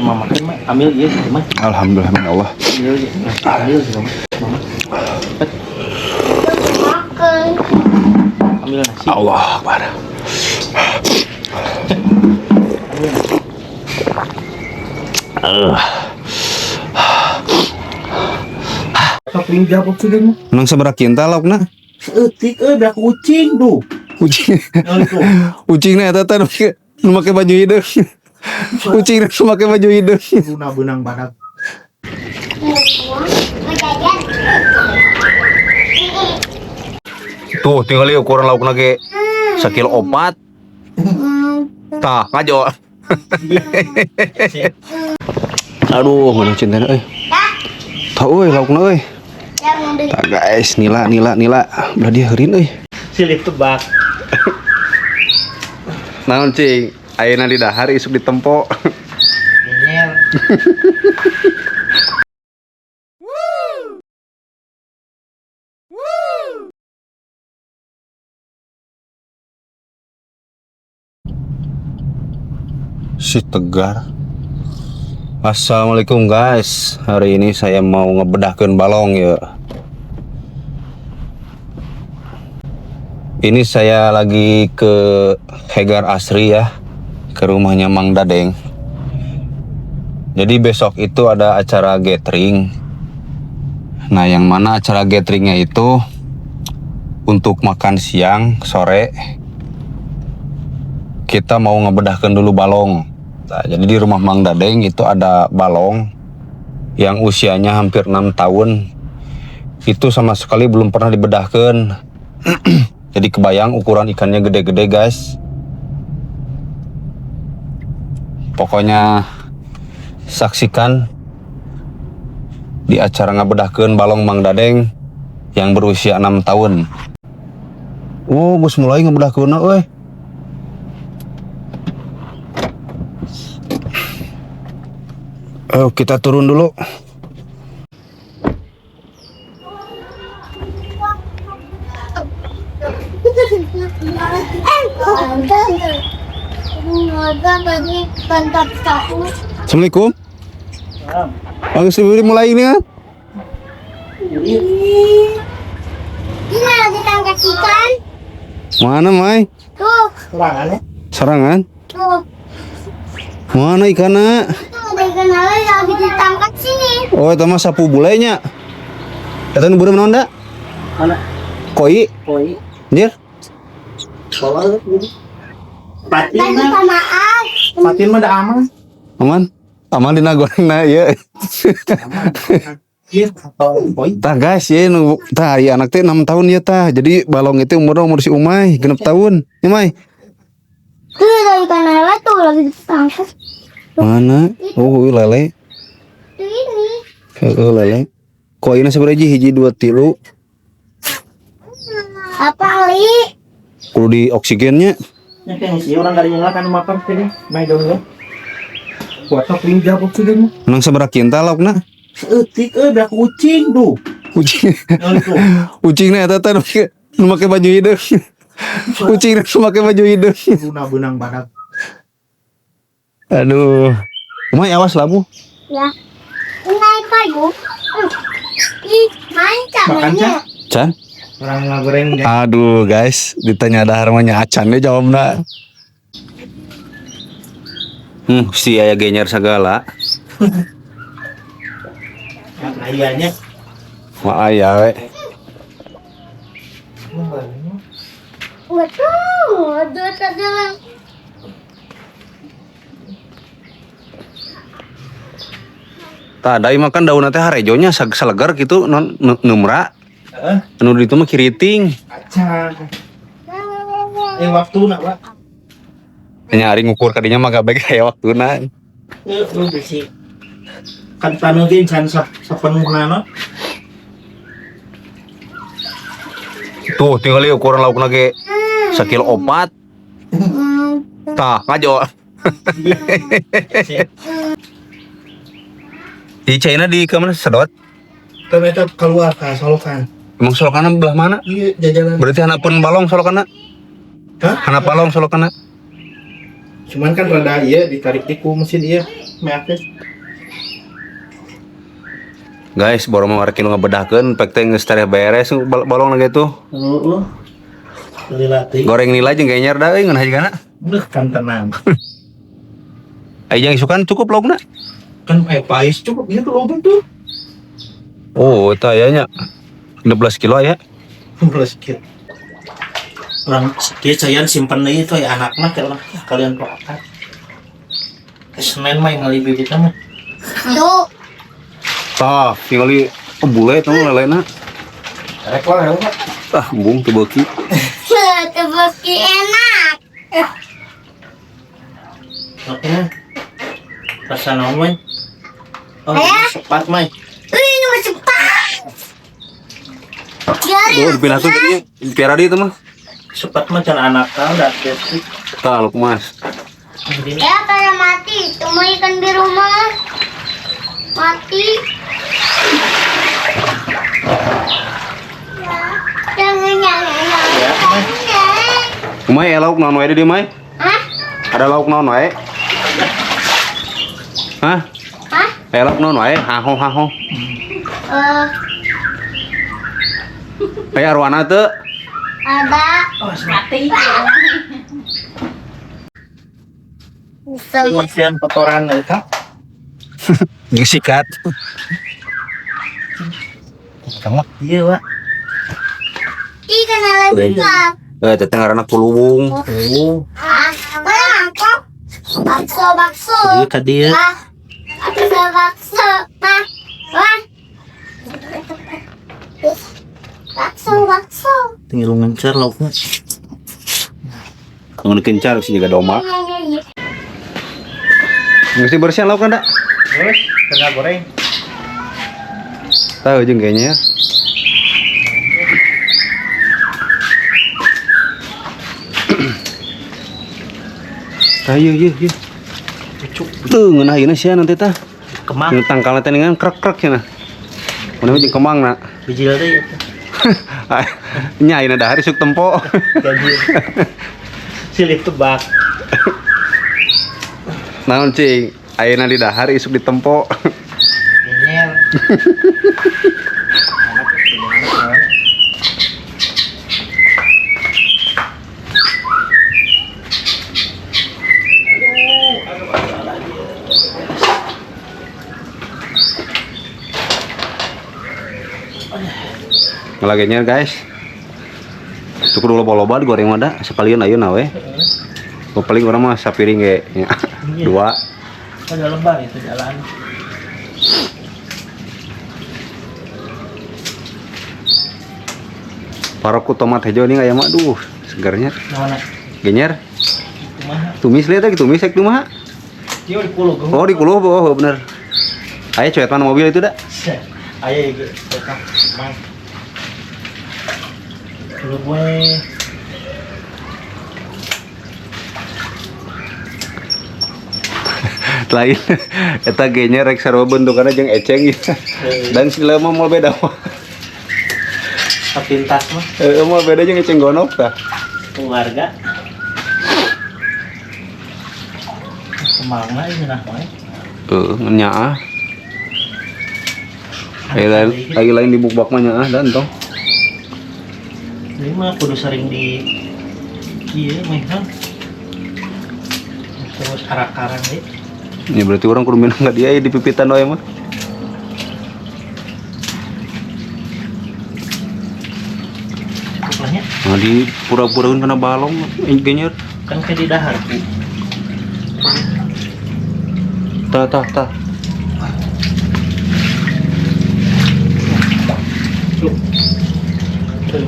Mama kan ambil iya sih mah. Alhamdulillah ya Allah. Ambil sih mama. Makan. Ambil nasi. Allah Akbar. Sok pinjam sudah mah. Nang seberapa kintal laukna? Seetik dah kucing tuh. Kucing. Itu. Kucingnya eta teh nu make baju hideung. Kucing nu make baju hideung. Guna benang badak. Tuh, tinggal lihat ukuran laukna ge sakilo 4. Tah, ngajo. Aduh, mana cintanya euy. Tah euy laukna euy. Tah guys, nila. Udah dia heureun euy. Silih tebak. Naon cing? Ayeuna di dahar isuk ditempo. Nyel. Si Tegar. Assalamualaikum guys. Hari ini saya mau ngebedahkeun balong ya. Ini saya lagi ke Hegar Asri ya, ke rumahnya Mang Dadeng. Jadi besok itu ada acara gathering. Nah, yang mana acara gatheringnya itu untuk makan siang, sore. Kita mau ngebedahkeun dulu balong. Nah, jadi di rumah Mang Dadeng itu ada balong yang usianya hampir 6 tahun. Itu sama sekali belum pernah dibedahkeun. Jadi kebayang ukuran ikannya gede-gede guys. Pokoknya saksikan di acara ngabedahkeun balong Mang Dadeng yang berusia 6 tahun. Oh, geus mulai ngabedahkeunna euy. Kita turun dulu. Assalamualaikum. Bagus sebelum mulai ini kan? Ini lagi tangkap ikan. Mana Mai? Tuh, Serangannya. Sarangan? tuh. Mana ikannya? Tuh ada ikan lagi ditangkap sini. Oh, itu mah sapu bulenya. Eta nu beureum naon da? Mana? Koi. Koi. Anjir. Bawa gitu. Patin Tadi mah. samaan. Patin mah udah aman. Aman. Aman dina gorengna ieu. Aman. Iya, atau koi. Tah guys, ye nu tah aya anak teh 6 tahun ya tah. Jadi balong itu umur si Umay 6 tahun. Ya Mai. Tuh ada ikan lele tuh lagi ditangkap. Mana? Oh, lele. Tuh ini. Heeh, lele. Koina sabaraha hiji 2 3. Apa li? Kudu di oksigennya. Ya kan sih orang gak nyalakan makan sini. Main dong ya. Buat sok pinjam sudah mah. Nang sabaraha kintal laukna? Seetik dah kucing tuh. Kucing. Itu. Kucingnya eta teh nu make baju hideung. Kucing nu make baju hideung. Guna benang badak. Aduh. Umay awas labu. Ya. Naik payung. Ih, mancap Makan, mainnya. Can? Orang ngagoreng ya. Aduh guys, ditanya dahar mah nya acan deh jawabna. Si aya genyer sagala. Ayahnya. Wah aya we. Waduh, ada. Tah da makan daunna teh harejonya salegar kitu numra. Heeh. Anu ditu mah kiriting. Acang. Waktu nak, Pak. Nya ari ngukur kadinya mah gak baik aya waktuna. Lu bisi. Kan panutin can sapenuhna. Tuh, tinggal lihat ukuran laukna ge sakilo 4. Tah, ngajo. Di China di kemana sedot? Ternyata keluar ke solokan. Emang solokana belah mana? Iya, jajanan. Berarti hanapeun balong solokana? Hah? Hanap balong solokana? Cuman kan rada iya ditarik tiku mesin iya. Meakit. Guys, baru mau rek nu ngabedahkeun pek teh geus tareh beres balong lagi tuh. Heeh. Lilati. Goreng nila jeung genyer da euy ngeun hajigana. Udah kan tenang. Ai jeung isukan cukup laukna. Kan pais cukup gitu loh tuh. Oh, eta aya nya. 16 kilo ya. 16 kilo. Orang dia saya simpen deui itu ya anakna kalian prokat. Senin mah ngali bibitna mah. Tuh. Tah, tingali bule tong lelena. Rek lah ya. Ah, embung teu beuki. Terbukti enak. Oke. Rasa naon, oh, Ayah. sepat, Mai. Wih, ini masih cepat. Biarin. Oh, dipindah tuh tadi. Piara di itu mah. Sepat mah can anak kau dah detik. Tah, lu Mas. Ya, pada mati. Cuma ikan di rumah. Mati. Jangan. Ya, Mai. Kumai lauk naon wae di Mai? Hah? Ada lauk naon wae? Hah? Hah? Lauk naon wae? Haho. Aya arwana teu? Ada. Oh, mati. Bisa. Masian kotoran eta. Gisikat. Kamu iya, Pak. Ikan lagi. Teteh ngaranna kulubung. Oh, Mana mangkok? Bakso. iya ka dieu. Bakso. Bakso. Tinggal ngencer lauknya. Ngun kencar sih juga doma. Mesti bersih lauk anda. Terus, kena goreng. Tahu jeung kayaknya. Ayo. Cucuk. Tuh ngeunah ieu sia nanti tah. Kemang. Nu tangkalna teh ningan krek cenah. Mun jeung kemangna. Bijil deui eta. Nya ayeuna dahar isuk tempo. Jadi silih tebak. Naon cing? Ayeuna di dahar isuk di tempo. Nyer. Ngelagennya guys. Cukup dulu loba digoreng mah sekalian ayeuna we. Paling urang mah sapiring ge. Dua. Ada lebar itu jalan. Paroku tomat hijau ini aya mah aduh segarnya. Mana? Genyer. Kumaha? Tumis lihat lagi tumis ek mah. Ieu di pulau Oh di kulo oh bener. Aya coet mana mobil itu dah. Aya ieu eta. Mang. Kulo gue. Lain eta genyer rek sarua bentukanna jeung eceng gitu. Dan si leuh mah moal beda mah. Kapintas mah Moal beda jeung eceng gonok tah. keluarga. Kemana ini nah, Mai? Nyaah. Lagi lain di bukbak mah nyaah dan tong. Ini mah kudu sering di kieu mah kan. Terus karak-karan deh. Ya berarti orang kudu minum enggak dia di pipitan wae mah. Cukup lah ya. Nah di pura-puraun kena balong genyer. Kan kayak di dahar. Tah.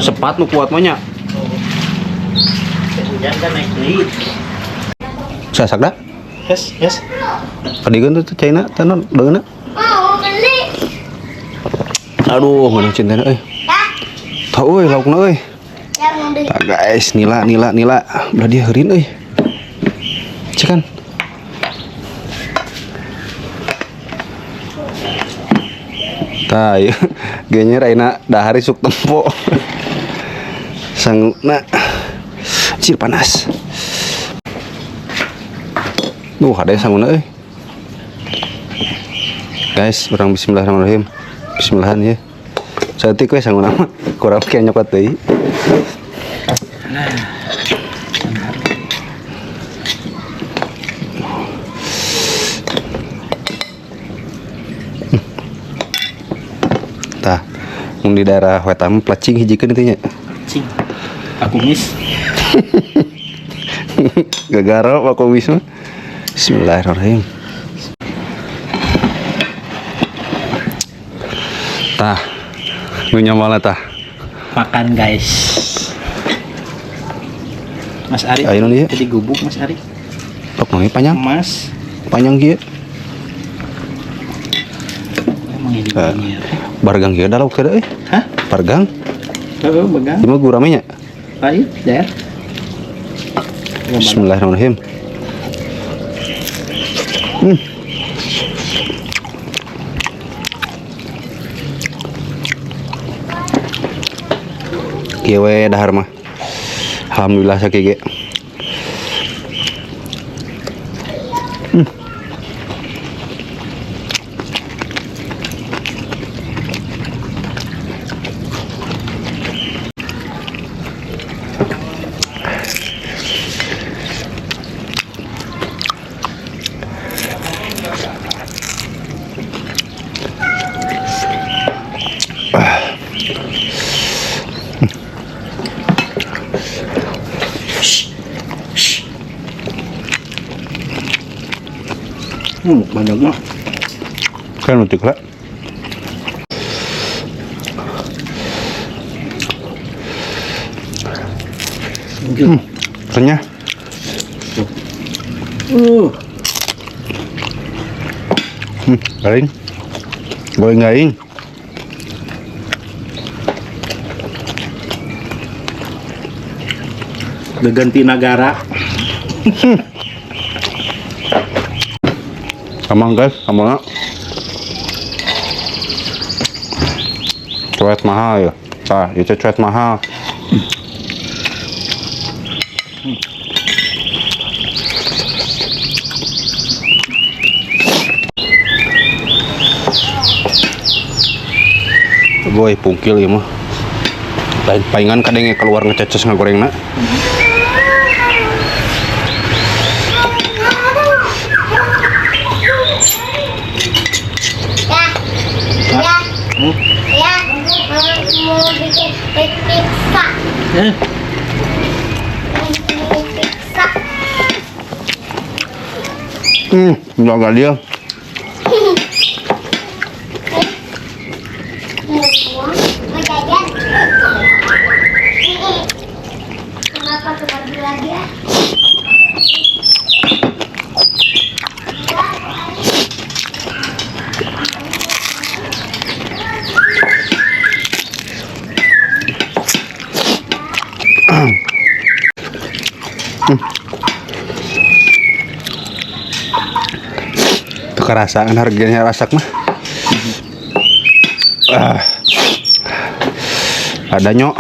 Sepat nu kuat mah nya. Hujan kan naik deui. Sasak dah. Yes. Kadigeun tuh China tanon deuna. Mau beli. Aduh, mana cintana euy. Ya. Tah euy laukna euy. Ya mau beli. Tah guys, nila. Udah dia heureun euy. Cekan. Tah, ieu genyer ayeuna dahar isuk tempo. Sangna cir panas. Ada sangguna euy. Guys, orang bismillahirrahmanirrahim. Bismillahan ya. Cantik we sangun nama. Kurang kieu nyokot deui. Tah, mun di daerah Wetam placing hijikeun itu nya. Cing. Aku miss. Gagaro Pak Komis mah. Bismillahirrahmanirrahim. Tah, nu nyamal tah. Makan guys. Mas Ari. Ayo nu dieu. Jadi gubuk Mas Ari. Tok mah panjang. Mas. Panjang kieu. Emang ini begini ya. Bargang kieu da lauk teh euy. Hah? Bargang. Heeh, begang. Ieu mah gurame nya. Ayo, der. Bismillahirrahmanirrahim. Kieu we dahar mah. Alhamdulillah sakieu ge. Banyak mah. Kan utik lah. Renyah. Garing. Goreng garing. Geganti negara. Amang guys, amang cuet mahal ya. Tah, itu cuet mahal. Boy, pungkil ya mah. Lain palingan kadang keluar ngececes ngagorengna. Ya, mau bikin pizza. Pizza. Enggak dia. Mau jajan? Kenapa kebagi lagi ya? Kerasaan harganya rasak mah. Ada nyok.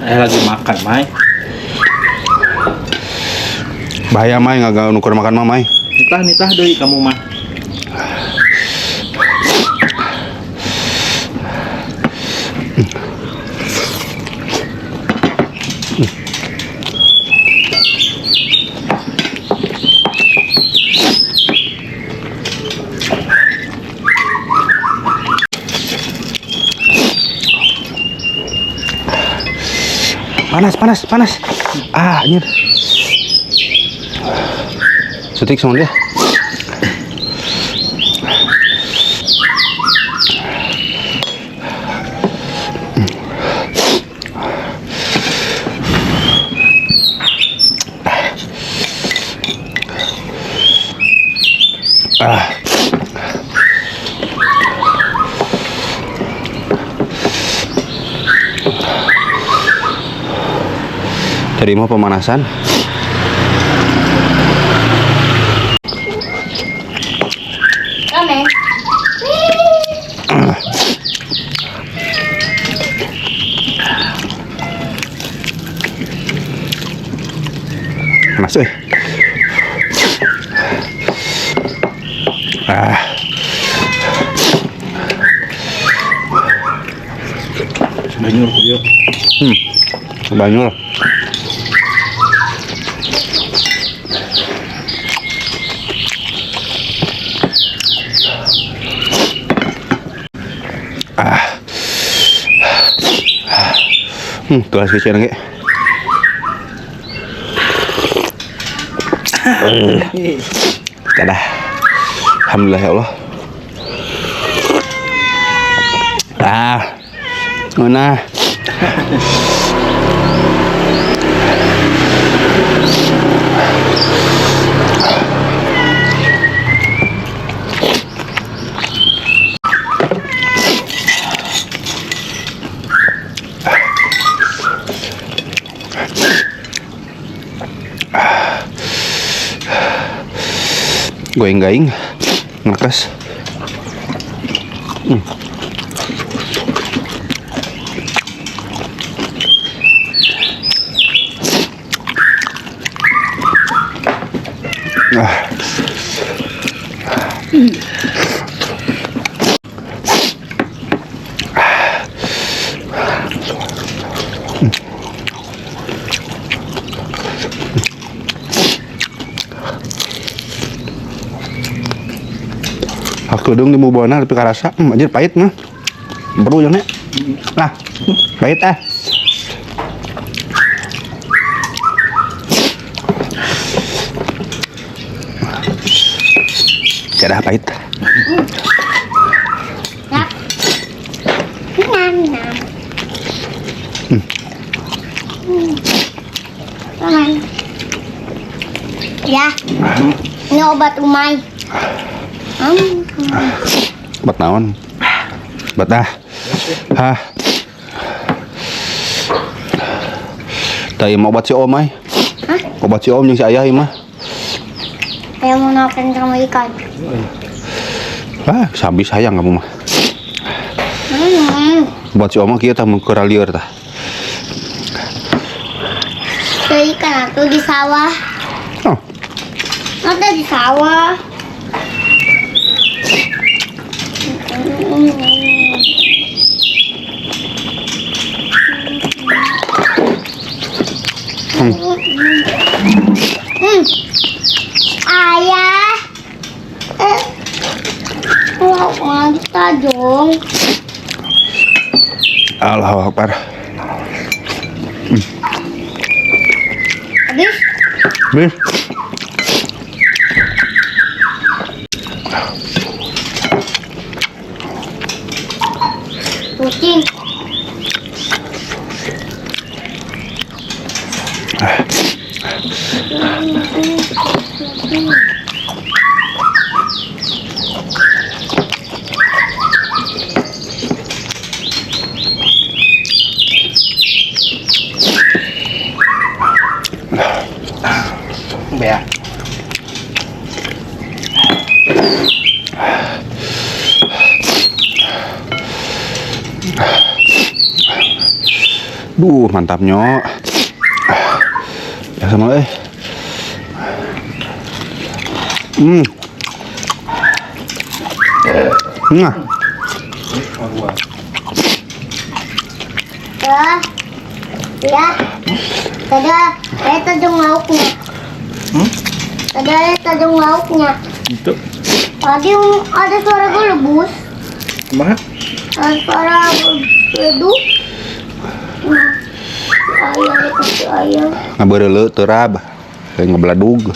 Lagi makan, Mai. Bahaya Mai nggak nukur makan mah Mai. Nitah deui kamu mah. Panas. Anjir. Setik sama dia. Tadi mau pemanasan. Kame. Cuy. Banyur yuk. Banyur. Tuh kasih kecil lagi. Dadah. Alhamdulillah ya Allah. Mana? Goyang-goyang, ngekas. Aku dong di Mubona tapi karasa, anjir pahit mah. Perlu jangan. Nah, pahit ah. Cadah pahit. Ya, ini obat umai. Obat naon? Obat dah. Hah. Tadi mau obat si Om ay. Hah? Obat si Om yang si Ayah mah. Kayak mau makan sama ikan. Sambil sayang kamu mah. Obat si Om kita mau keralier tah. Ikan atau di sawah. Oh. Ada di sawah. Ayah, mantap dong. Allahu Akbar. Habis? Bis. Kucing. Bea. Duh, mantap nyok. Ya sama Nah. Ya. Ada lauknya. Ada lauknya. Itu. Tadi ada suara gelebus. Kumaha? Ada suara leduk. Ayam kasih ayam. Ngabeureuleut teu rab. Kayak ngebeladug.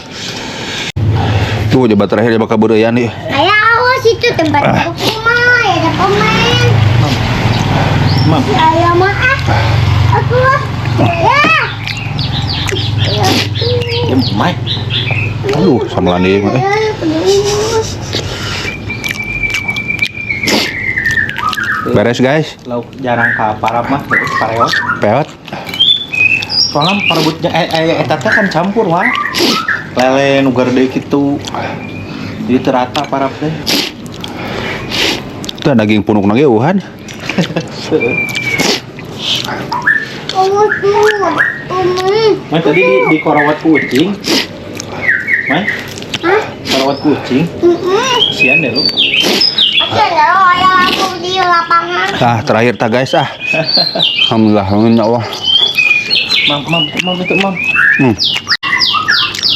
Tuh jabat terakhir bakal beureuyan nih. Ayah awas itu tempat pemain. Ada pemain. Mam. Ayah maaf. Aku ya. Mai. Aduh, samelan deui mah. Beres guys. Lauk jarang ka parab mah terus pareot. Peot. Soalnya parebutnya eta teh kan campur wah. Lele nu gede kitu. Jadi terata parab teh. Itu daging punuk nage uhan. Mai tadi di korawat kucing. Mai? Hah? Korawat kucing. Kasihan deh lu. Oke, kalau ayah aku di lapangan. Ah, terakhir ta guys ah. Alhamdulillah, ya Allah. Mam itu mam.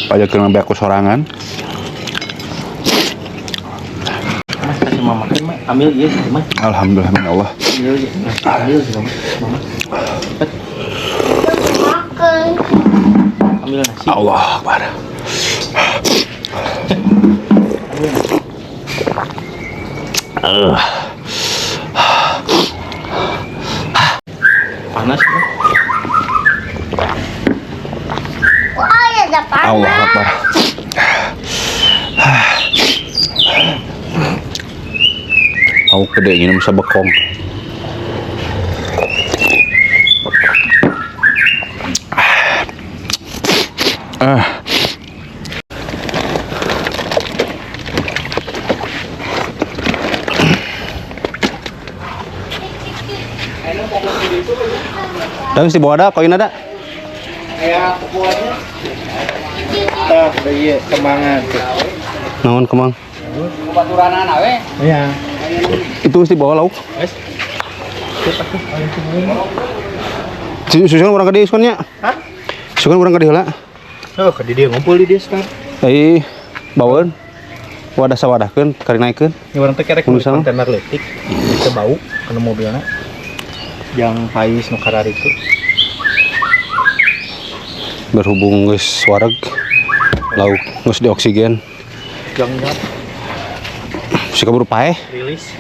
Pajak kena aku sorangan. Mas kasih mama makan, Mas. Ambil iya sih, Mas. Alhamdulillah, ya Allah. Ambil sih, Mas. Mama. Makan. Ambil nasi. Allah Akbar. Panas, Mas. Wah, ya ada panas. Allah Akbar. Aku gede minum sebekong. Dan si bawa ada, koin ada. Kayak buahnya. Tah, iya kemangan. Naon kemang? Iya. Itu mesti bawa lauk. Guys. Susun kurang gede iskonnya. Hah? Susun kurang gede lah. Oh, ke dia ngumpul di dia sekarang. Bawain. Wadah sawadahkeun, kari naikeun. Ini orang teh kerek Kudu sana. kontainer leutik. Bisa bau kana mobilna. Yang pais nu karar itu. Berhubung geus wareg. Lauk geus dioksigen. Jangan Si kabur paeh. rilis.